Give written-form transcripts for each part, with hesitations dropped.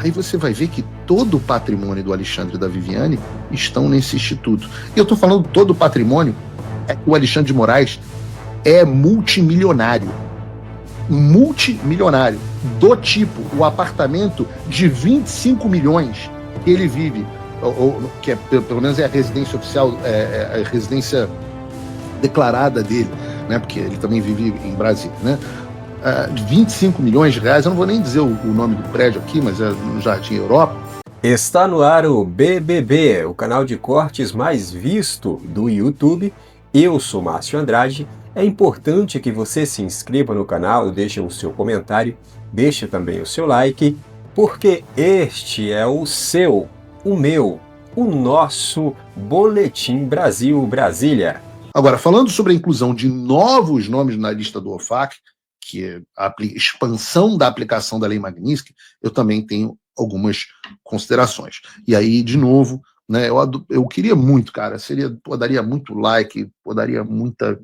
Aí você vai ver que todo o patrimônio do Alexandre e da Viviane estão nesse instituto. E eu estou falando todo o patrimônio, é que o Alexandre de Moraes é multimilionário. Multimilionário. Do tipo, o apartamento de 25 milhões que ele vive, que é, pelo menos é a residência oficial, é a residência declarada dele, né? Porque ele também vive em Brasília, né? De 25 milhões de reais, eu não vou nem dizer o nome do prédio aqui, mas é no Jardim Europa. Está no ar o BBB, o canal de cortes mais visto do YouTube. Eu sou Márcio Andrade. É importante que você se inscreva no canal, deixe o seu comentário, deixe também o seu like, porque este é o seu, o meu, o nosso Boletim Brasil Brasília. Agora, falando sobre a inclusão de novos nomes na lista do OFAC, que é a expansão da aplicação da Lei Magnitsky, eu também tenho algumas considerações. E aí, de novo, né, eu queria muito, cara, daria muito like, daria muita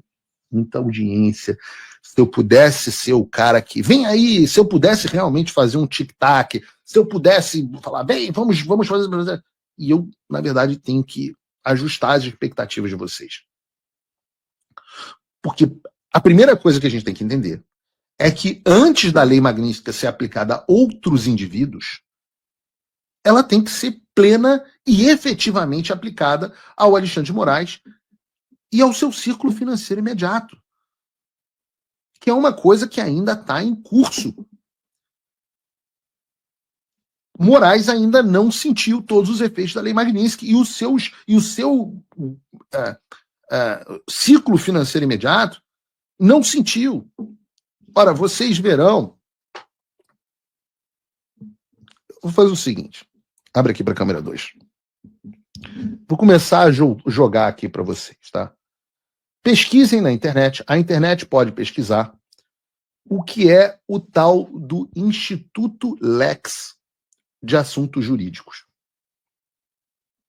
audiência, se eu pudesse ser o cara que, vem aí, se eu pudesse realmente fazer um tic-tac, se eu pudesse falar, bem, vamos fazer, e eu, na verdade, tenho que ajustar as expectativas de vocês. Porque a primeira coisa que a gente tem que entender é que antes da Lei Magnitsky ser aplicada a outros indivíduos, ela tem que ser plena e efetivamente aplicada ao Alexandre de Moraes e ao seu círculo financeiro imediato, que é uma coisa que ainda está em curso. Moraes ainda não sentiu todos os efeitos da Lei Magnitsky e o seu ciclo financeiro imediato não sentiu. Ora, vocês verão. Vou fazer o seguinte. Abre aqui para a câmera 2. Vou começar a jogar aqui para vocês, tá? Pesquisem na internet. A internet pode pesquisar o que é o tal do Instituto Lex de Assuntos Jurídicos.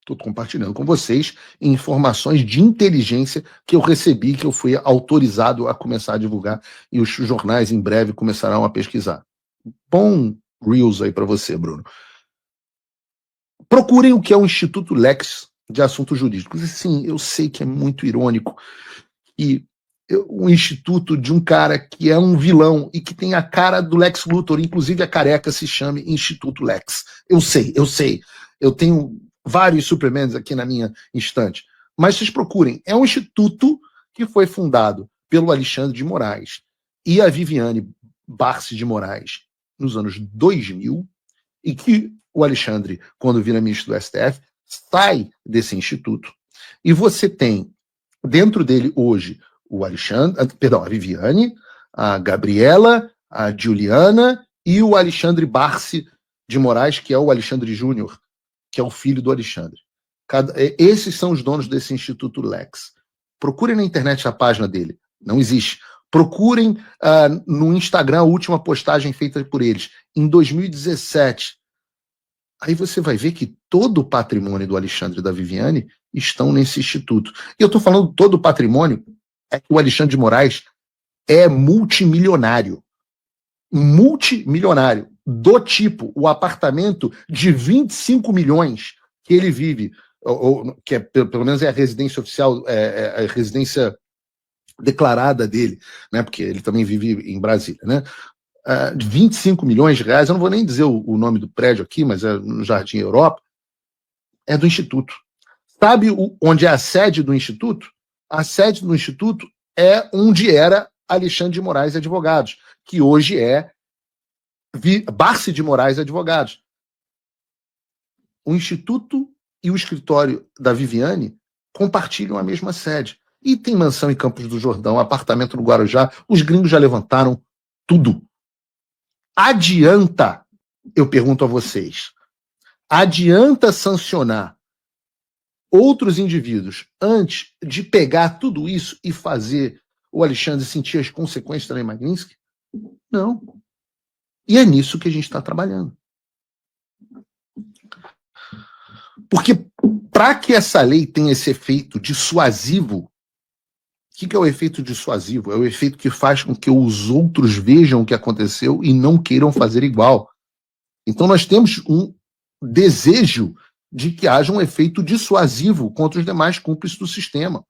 Estou compartilhando com vocês informações de inteligência que eu recebi, que eu fui autorizado a começar a divulgar, e os jornais em breve começarão a pesquisar. Bom Reels aí para você, Bruno. Procurem o que é o Instituto Lex de Assuntos Jurídicos. E sim, eu sei que é muito irônico e um instituto de um cara que é um vilão e que tem a cara do Lex Luthor, inclusive a careca se chame Instituto Lex. Eu sei. Eu tenho vários Supermans aqui na minha estante. Mas vocês procurem. É um instituto que foi fundado pelo Alexandre de Moraes e a Viviane Barsi de Moraes nos anos 2000, e que o Alexandre, quando vira ministro do STF, sai desse instituto. E você tem dentro dele hoje a Viviane, a Gabriela, a Juliana e o Alexandre Barsi de Moraes, que é o Alexandre Júnior, que é o filho do Alexandre. Esses são os donos desse Instituto Lex. Procurem na internet a página dele. Não existe. Procurem no Instagram a última postagem feita por eles, em 2017. Aí você vai ver que todo o patrimônio do Alexandre e da Viviane estão nesse instituto. E eu estou falando todo o patrimônio, é que o Alexandre de Moraes é multimilionário. Multimilionário. Do tipo, o apartamento de 25 milhões que ele vive, que é, pelo menos é a residência oficial, é a residência declarada dele, né? Porque ele também vive em Brasília, né? De 25 milhões de reais, eu não vou nem dizer o nome do prédio aqui, mas é no Jardim Europa, é do Instituto. Sabe onde é a sede do Instituto? A sede do Instituto é onde era Alexandre de Moraes Advogados, que hoje é Barsi de Moraes Advogados. O Instituto e o escritório da Viviane compartilham a mesma sede. E tem mansão em Campos do Jordão, apartamento no Guarujá, os gringos já levantaram tudo. Adianta, eu pergunto a vocês, adianta sancionar outros indivíduos antes de pegar tudo isso e fazer o Alexandre sentir as consequências da Lei Magnitsky? Não. E é nisso que a gente está trabalhando. Porque para que essa lei tenha esse efeito dissuasivo, o que é o efeito dissuasivo? É o efeito que faz com que os outros vejam o que aconteceu e não queiram fazer igual. Então nós temos um desejo de que haja um efeito dissuasivo contra os demais cúmplices do sistema.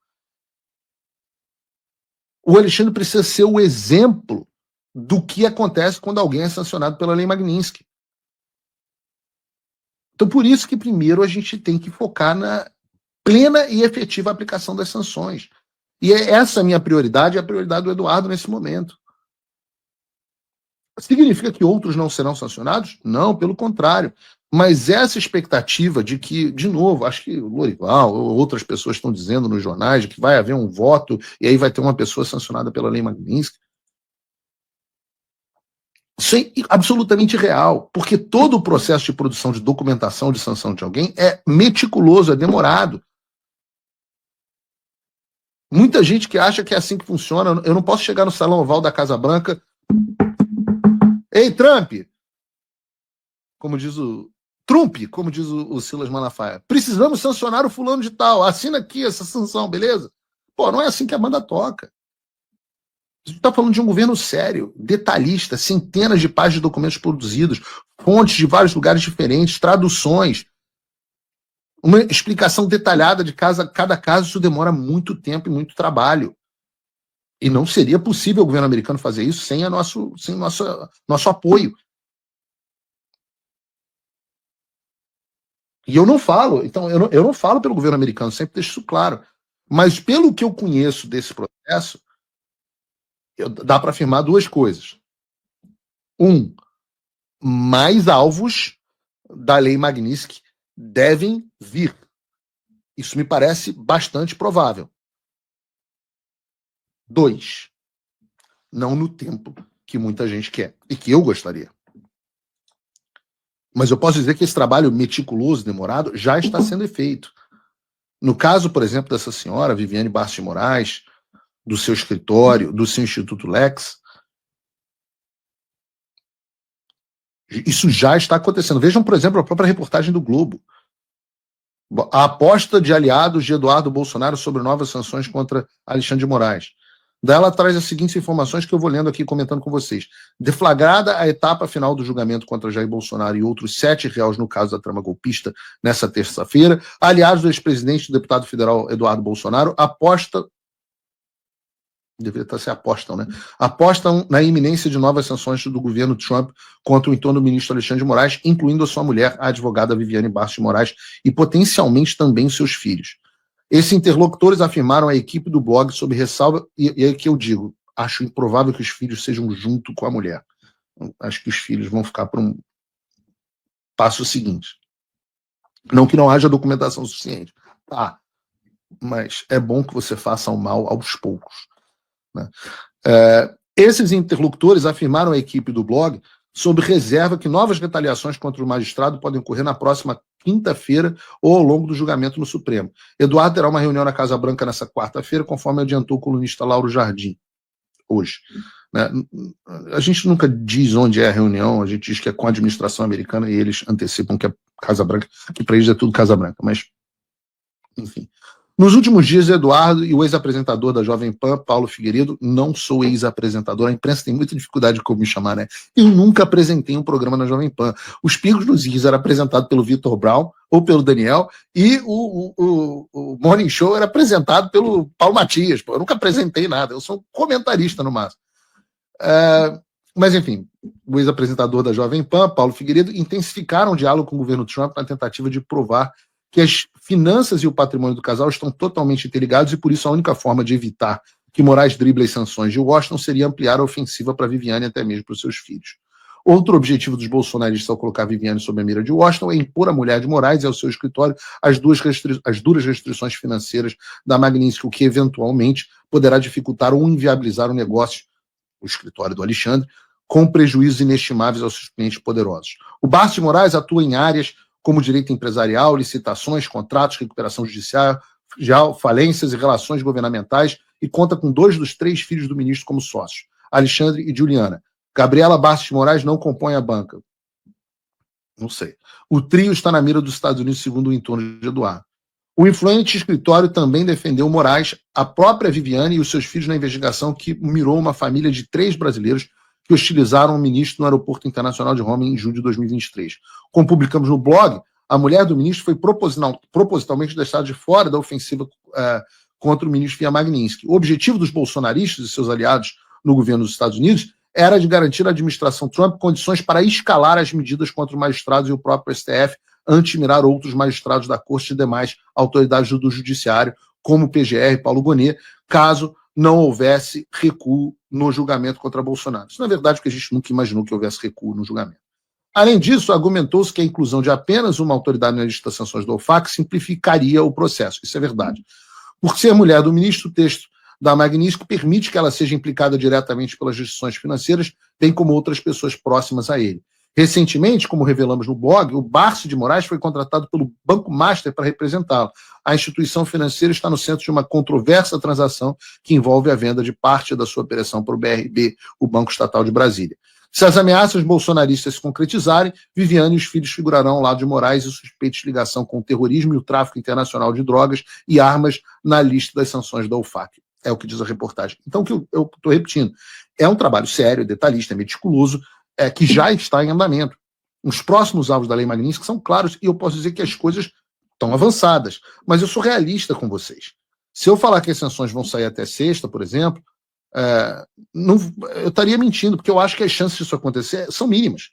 O Alexandre precisa ser o exemplo do que acontece quando alguém é sancionado pela Lei Magnitsky. Então, por isso que primeiro a gente tem que focar na plena e efetiva aplicação das sanções. E essa a minha prioridade, é a prioridade do Eduardo nesse momento. Significa que outros não serão sancionados? Não, pelo contrário. Mas essa expectativa de que, de novo, acho que o Lorival ou outras pessoas estão dizendo nos jornais que vai haver um voto e aí vai ter uma pessoa sancionada pela Lei Magnitsky. Isso é absolutamente real, porque todo o processo de produção de documentação de sanção de alguém é meticuloso, é demorado. Muita gente que acha que é assim que funciona. Eu não posso chegar no Salão Oval da Casa Branca. Ei, Trump! Como diz o Silas Malafaia. Precisamos sancionar o fulano de tal. Assina aqui essa sanção, beleza? Pô, não é assim que a banda toca. A gente está falando de um governo sério, detalhista, centenas de páginas de documentos produzidos, fontes de vários lugares diferentes, traduções, uma explicação detalhada de cada caso. Isso demora muito tempo e muito trabalho. E não seria possível o governo americano fazer isso sem nosso apoio. E eu não falo, então, eu não falo pelo governo americano, sempre deixo isso claro. Mas pelo que eu conheço desse processo, dá para afirmar duas coisas. Mais alvos da Lei Magnitsky devem vir. Isso me parece bastante provável. 2, não no tempo que muita gente quer e que eu gostaria. Mas eu posso dizer que esse trabalho meticuloso, demorado, já está sendo feito. No caso, por exemplo, dessa senhora, Viviane Bastos de Moraes, do seu escritório, do seu Instituto Lex, isso já está acontecendo. Vejam, por exemplo, a própria reportagem do Globo. A aposta de aliados de Eduardo Bolsonaro sobre novas sanções contra Alexandre de Moraes. Daí ela traz as seguintes informações que eu vou lendo aqui, comentando com vocês. Deflagrada a etapa final do julgamento contra Jair Bolsonaro e outros 7 réus no caso da trama golpista nessa terça-feira, aliados do ex-presidente e do deputado federal Eduardo Bolsonaro apostam na iminência de novas sanções do governo Trump contra o então ministro Alexandre de Moraes, incluindo a sua mulher, a advogada Viviane Bastos de Moraes, e potencialmente também seus filhos. Esses interlocutores afirmaram à equipe do blog sob ressalva, e é que eu digo, acho improvável que os filhos sejam junto com a mulher. Acho que os filhos vão ficar para um passo seguinte. Não que não haja documentação suficiente. Tá, mas é bom que você faça o mal aos poucos. Né? Esses interlocutores afirmaram à equipe do blog sob reserva que novas retaliações contra o magistrado podem ocorrer na próxima quinta-feira ou ao longo do julgamento no Supremo. Eduardo terá uma reunião na Casa Branca nessa quarta-feira, conforme adiantou o colunista Lauro Jardim, hoje. Né? A gente nunca diz onde é a reunião, a gente diz que é com a administração americana e eles antecipam que é Casa Branca, que para eles é tudo Casa Branca, mas, enfim. Nos últimos dias, Eduardo e o ex-apresentador da Jovem Pan, Paulo Figueiredo, não sou ex-apresentador, a imprensa tem muita dificuldade de como me chamar, né? Eu nunca apresentei um programa na Jovem Pan. Os Pingos nos Is era apresentado pelo Vitor Brown ou pelo Daniel, e o Morning Show era apresentado pelo Paulo Matias. Eu nunca apresentei nada, eu sou um comentarista no máximo. Mas, enfim, o ex-apresentador da Jovem Pan, Paulo Figueiredo, intensificaram o diálogo com o governo Trump na tentativa de provar que as finanças e o patrimônio do casal estão totalmente interligados e, por isso, a única forma de evitar que Moraes drible as sanções de Washington seria ampliar a ofensiva para Viviane e até mesmo para os seus filhos. Outro objetivo dos bolsonaristas ao colocar Viviane sob a mira de Washington é impor à mulher de Moraes e ao seu escritório as duras restrições financeiras da Magnitsky, o que, eventualmente, poderá dificultar ou inviabilizar o negócio, o escritório do Alexandre, com prejuízos inestimáveis aos seus clientes poderosos. O Bastos de Moraes atua em áreas como direito empresarial, licitações, contratos, recuperação judicial, falências e relações governamentais, e conta com 2 dos 3 filhos do ministro como sócios, Alexandre e Juliana. Gabriela Bastos de Moraes não compõe a banca. Não sei. O trio está na mira dos Estados Unidos, segundo o entorno de Eduardo. O influente escritório também defendeu Moraes, a própria Viviane e os seus filhos na investigação que mirou uma família de 3 brasileiros que hostilizaram o ministro no aeroporto internacional de Roma em julho de 2023. Como publicamos no blog, a mulher do ministro foi propositalmente deixada de fora da ofensiva contra o ministro Via Magninski. O objetivo dos bolsonaristas e seus aliados no governo dos Estados Unidos era de garantir à administração Trump condições para escalar as medidas contra os magistrados e o próprio STF antes de mirar outros magistrados da Corte e demais autoridades do Judiciário, como o PGR, Paulo Gonet, caso não houvesse recuo no julgamento contra Bolsonaro. Isso, na verdade, porque a gente nunca imaginou que houvesse recuo no julgamento. Além disso, argumentou-se que a inclusão de apenas uma autoridade na lista das sanções do OFAC simplificaria o processo. Isso é verdade. Por ser mulher do ministro, o texto da Magnífico permite que ela seja implicada diretamente pelas jurisdições financeiras, bem como outras pessoas próximas a ele. Recentemente, como revelamos no blog, o Barsi de Moraes foi contratado pelo Banco Master para representá-lo. A instituição financeira está no centro de uma controversa transação que envolve a venda de parte da sua operação para o BRB, o Banco Estatal de Brasília. Se as ameaças bolsonaristas se concretizarem, Viviane e os filhos figurarão ao lado de Moraes e suspeitos de ligação com o terrorismo e o tráfico internacional de drogas e armas na lista das sanções da OFAC. É o que diz a reportagem. Então, o que eu estou repetindo, é um trabalho sério, detalhista, meticuloso, que já está em andamento. Os próximos alvos da Lei Magnífica são claros e eu posso dizer que as coisas estão avançadas, mas eu sou realista com vocês. Se eu falar que as sanções vão sair até sexta, por exemplo, eu estaria mentindo, porque eu acho que as chances disso acontecer são mínimas.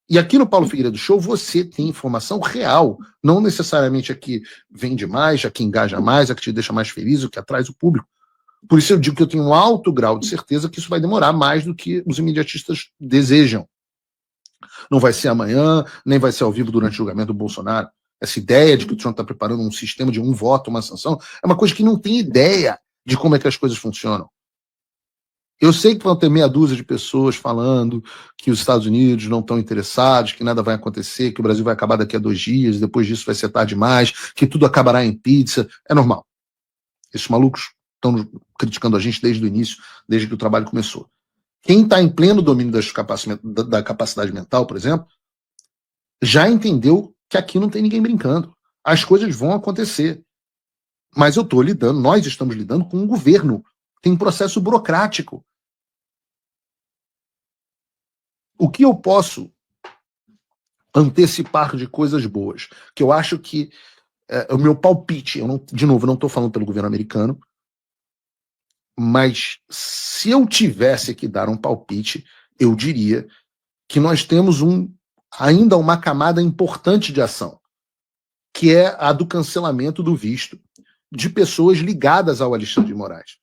E aqui no Paulo Figueiredo Show você tem informação real, não necessariamente a que vende mais, a que engaja mais, a que te deixa mais feliz, o que atrai o público. Por isso eu digo que eu tenho um alto grau de certeza que isso vai demorar mais do que os imediatistas desejam. Não vai ser amanhã, nem vai ser ao vivo durante o julgamento do Bolsonaro. Essa ideia de que o Trump está preparando um sistema de um voto, uma sanção, é uma coisa que não tem ideia de como é que as coisas funcionam. Eu sei que vão ter meia dúzia de pessoas falando que os Estados Unidos não estão interessados, que nada vai acontecer, que o Brasil vai acabar daqui a 2 dias, depois disso vai ser tarde demais, que tudo acabará em pizza. É normal. Esses malucos estão criticando a gente desde o início, desde que o trabalho começou. Quem está em pleno domínio da capacidade mental, por exemplo, já entendeu que aqui não tem ninguém brincando. As coisas vão acontecer. Mas nós estamos lidando com um governo. Tem um processo burocrático. O que eu posso antecipar de coisas boas? Que eu acho que o meu palpite, de novo, eu não estou falando pelo governo americano, mas se eu tivesse que dar um palpite, eu diria que nós temos ainda uma camada importante de ação, que é a do cancelamento do visto de pessoas ligadas ao Alexandre de Moraes.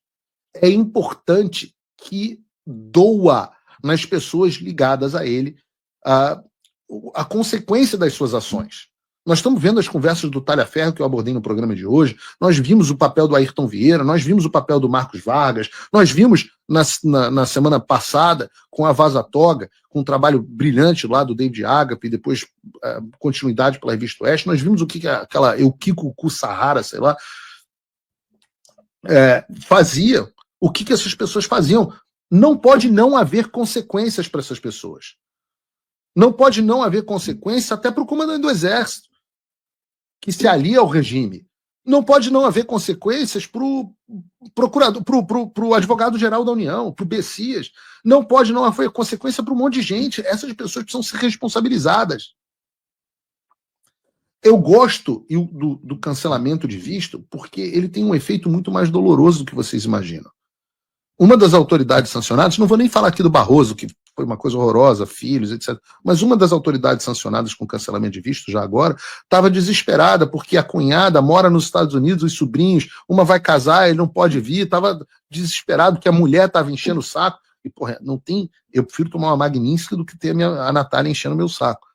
É importante que doa nas pessoas ligadas a ele a consequência das suas ações. Nós estamos vendo as conversas do Talhaferro que eu abordei no programa de hoje, nós vimos o papel do Ayrton Vieira, nós vimos o papel do Marcos Vargas, nós vimos na semana passada com a Vaza Toga, com um trabalho brilhante lá do David Agape e depois continuidade pela Revista Oeste, nós vimos o que aquela Eukiko Kusahara, sei lá, fazia, o que essas pessoas faziam. Não pode não haver consequências para essas pessoas. Não pode não haver consequência até para o comandante do Exército, que se alia ao regime. Não pode não haver consequências para o procurador, para o advogado-geral da União, para o Bessias. Não pode não haver consequência para um monte de gente. Essas pessoas precisam ser responsabilizadas. Eu gosto do cancelamento de visto porque ele tem um efeito muito mais doloroso do que vocês imaginam. Uma das autoridades sancionadas, não vou nem falar aqui do Barroso, que foi uma coisa horrorosa, filhos, etc. Mas uma das autoridades sancionadas com cancelamento de visto, já agora, estava desesperada, porque a cunhada mora nos Estados Unidos, os sobrinhos, uma vai casar, ele não pode vir, estava desesperado, porque a mulher estava enchendo o saco. E, porra, não tem. Eu prefiro tomar uma Magnífica do que ter a Natália enchendo o meu saco.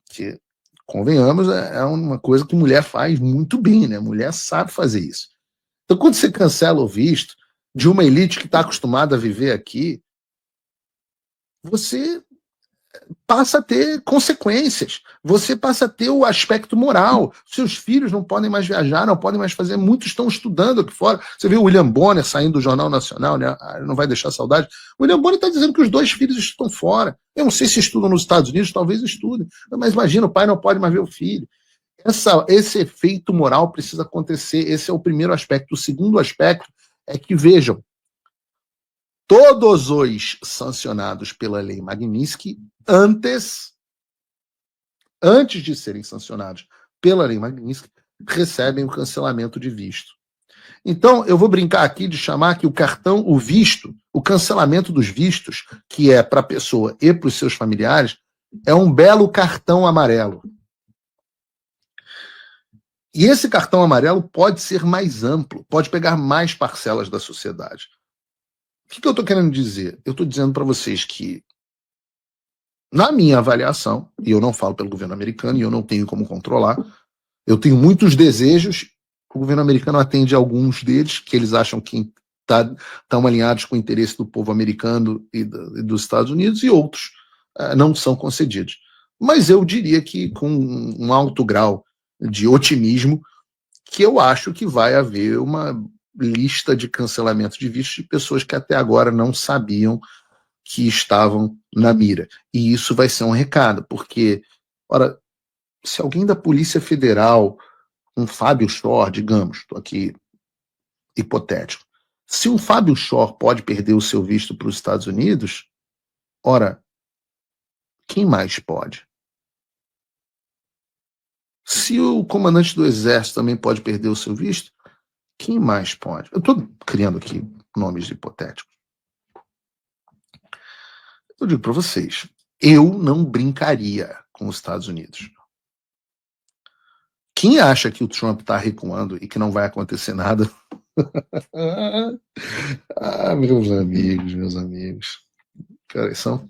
Porque, convenhamos, é uma coisa que mulher faz muito bem, né? Mulher sabe fazer isso. Então, quando você cancela o visto de uma elite que está acostumada a viver aqui, você passa a ter consequências, você passa a ter o aspecto moral. Seus filhos não podem mais viajar, não podem mais fazer, muitos estão estudando aqui fora. Você viu o William Bonner saindo do Jornal Nacional, né? Não vai deixar saudade. O William Bonner está dizendo que os 2 filhos estão fora. Eu não sei se estudam nos Estados Unidos, talvez estudem, mas imagina, o pai não pode mais ver o filho. Esse efeito moral precisa acontecer, esse é o primeiro aspecto. O segundo aspecto é que, vejam, todos os sancionados pela Lei Magnitsky, antes de serem sancionados pela Lei Magnitsky, recebem o cancelamento de visto. Então, eu vou brincar aqui de chamar que o visto, o cancelamento dos vistos, que é para a pessoa e para os seus familiares, é um belo cartão amarelo. E esse cartão amarelo pode ser mais amplo, pode pegar mais parcelas da sociedade. O que eu estou querendo dizer? Eu estou dizendo para vocês que, na minha avaliação, e eu não falo pelo governo americano, e eu não tenho como controlar, eu tenho muitos desejos, o governo americano atende a alguns deles, que eles acham que estão alinhados com o interesse do povo americano e dos Estados Unidos, e outros não são concedidos. Mas eu diria que com um alto grau de otimismo, que eu acho que vai haver uma lista de cancelamento de vistos de pessoas que até agora não sabiam que estavam na mira. E isso vai ser um recado, porque, ora, se alguém da Polícia Federal, um Fábio Shor, digamos, estou aqui hipotético, se um Fábio Shor pode perder o seu visto para os Estados Unidos, ora, quem mais pode? Se o comandante do Exército também pode perder o seu visto, quem mais pode? Eu estou criando aqui nomes hipotéticos. Eu digo para vocês, eu não brincaria com os Estados Unidos. Quem acha que o Trump está recuando e que não vai acontecer nada? Meus amigos. Cara, são...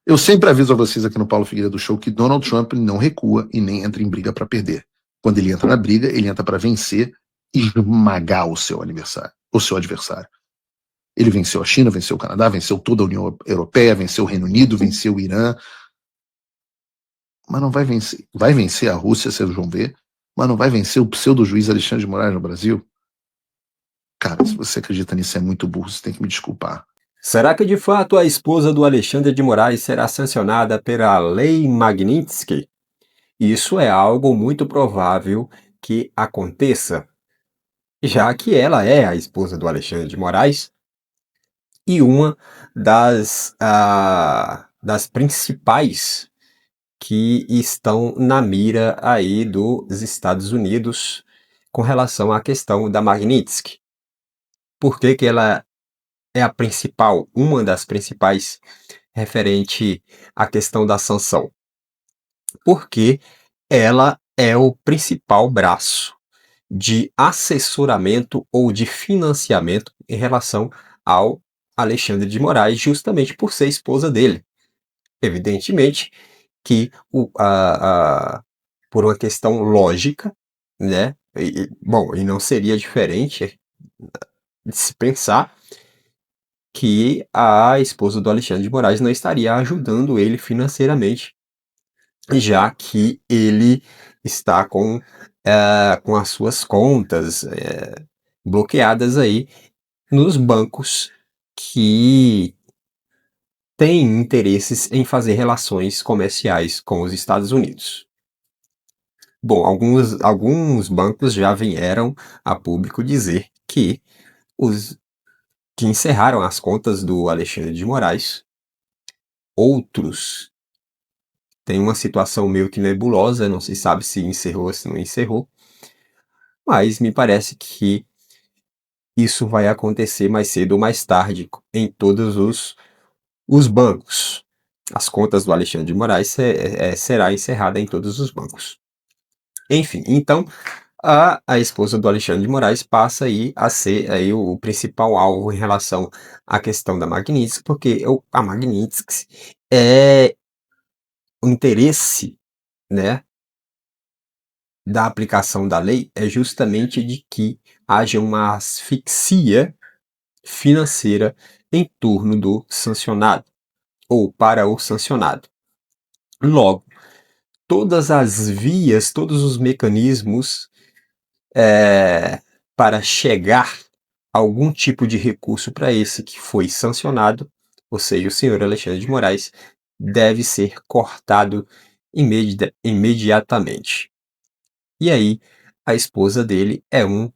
Eu sempre aviso a vocês aqui no Paulo Figueiredo Show que Donald Trump não recua e nem entra em briga para perder. Quando ele entra na briga, ele entra para vencer e esmagar o seu adversário. Ele venceu a China, venceu o Canadá, venceu toda a União Europeia, venceu o Reino Unido, venceu o Irã. Mas não vai vencer. Vai vencer a Rússia, vocês vão ver, mas não vai vencer o pseudo-juiz Alexandre de Moraes no Brasil? Cara, se você acredita nisso, é muito burro, você tem que me desculpar. Será que de fato a esposa do Alexandre de Moraes será sancionada pela Lei Magnitsky? Isso é algo muito provável que aconteça, já que ela é a esposa do Alexandre de Moraes e uma das principais que estão na mira aí dos Estados Unidos com relação à questão da Magnitsky. Por que que ela é a principal, uma das principais referente à questão da sanção? Porque ela é o principal braço de assessoramento ou de financiamento em relação ao Alexandre de Moraes, justamente por ser esposa dele. Evidentemente que por uma questão lógica, né? E não seria diferente de se pensar que a esposa do Alexandre de Moraes não estaria ajudando ele financeiramente, já que ele está com as suas contas bloqueadas aí nos bancos que têm interesses em fazer relações comerciais com os Estados Unidos. Bom, alguns bancos já vieram a público dizer que que encerraram as contas do Alexandre de Moraes. Outros têm uma situação meio que nebulosa, não se sabe se encerrou ou se não encerrou, mas me parece que isso vai acontecer mais cedo ou mais tarde em todos os bancos. As contas do Alexandre de Moraes será encerrada em todos os bancos. Enfim, então a esposa do Alexandre de Moraes passa aí a ser aí o principal alvo em relação à questão da Magnitsky, porque a Magnitsky é o interesse, né, da aplicação da lei é justamente de que haja uma asfixia financeira em torno do sancionado ou para o sancionado. Logo, todas as vias, todos os mecanismos para chegar a algum tipo de recurso para esse que foi sancionado, ou seja, o senhor Alexandre de Moraes, deve ser cortado imediatamente. E aí, a esposa dele é um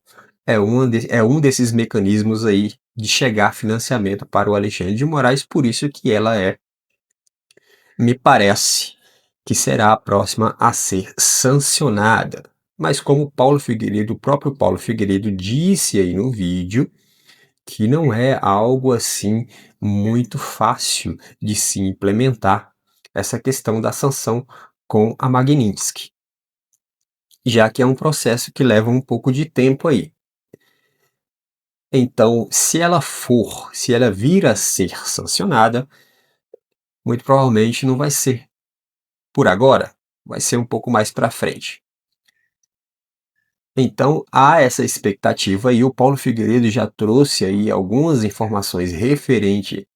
desses mecanismos aí de chegar financiamento para o Alexandre de Moraes, por isso que ela me parece que será a próxima a ser sancionada. Mas como o próprio Paulo Figueiredo disse aí no vídeo, que não é algo assim muito fácil de se implementar essa questão da sanção com a Magnitsky, já que é um processo que leva um pouco de tempo aí. Então, se ela vir a ser sancionada, muito provavelmente não vai ser por agora, vai ser um pouco mais para frente. Então, há essa expectativa e o Paulo Figueiredo já trouxe aí algumas informações referente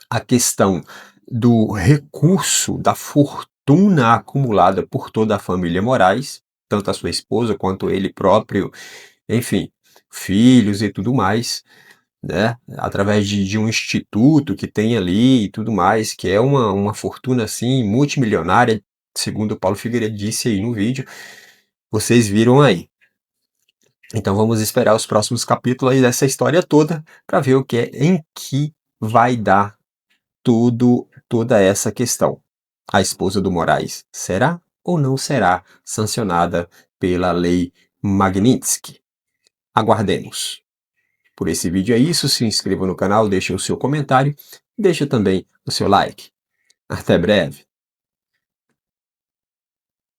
à questão do recurso, da fortuna acumulada por toda a família Moraes, tanto a sua esposa quanto ele próprio, enfim, filhos e tudo mais, né? Através de um instituto que tem ali e tudo mais, que é uma fortuna assim multimilionária, segundo o Paulo Figueiredo disse aí no vídeo, vocês viram aí. Então vamos esperar os próximos capítulos aí dessa história toda para ver o que é em que vai dar toda essa questão. A esposa do Moraes será ou não será sancionada pela lei Magnitsky? Aguardemos. Por esse vídeo é isso, se inscreva no canal, deixe o seu comentário, deixe também o seu like. Até breve!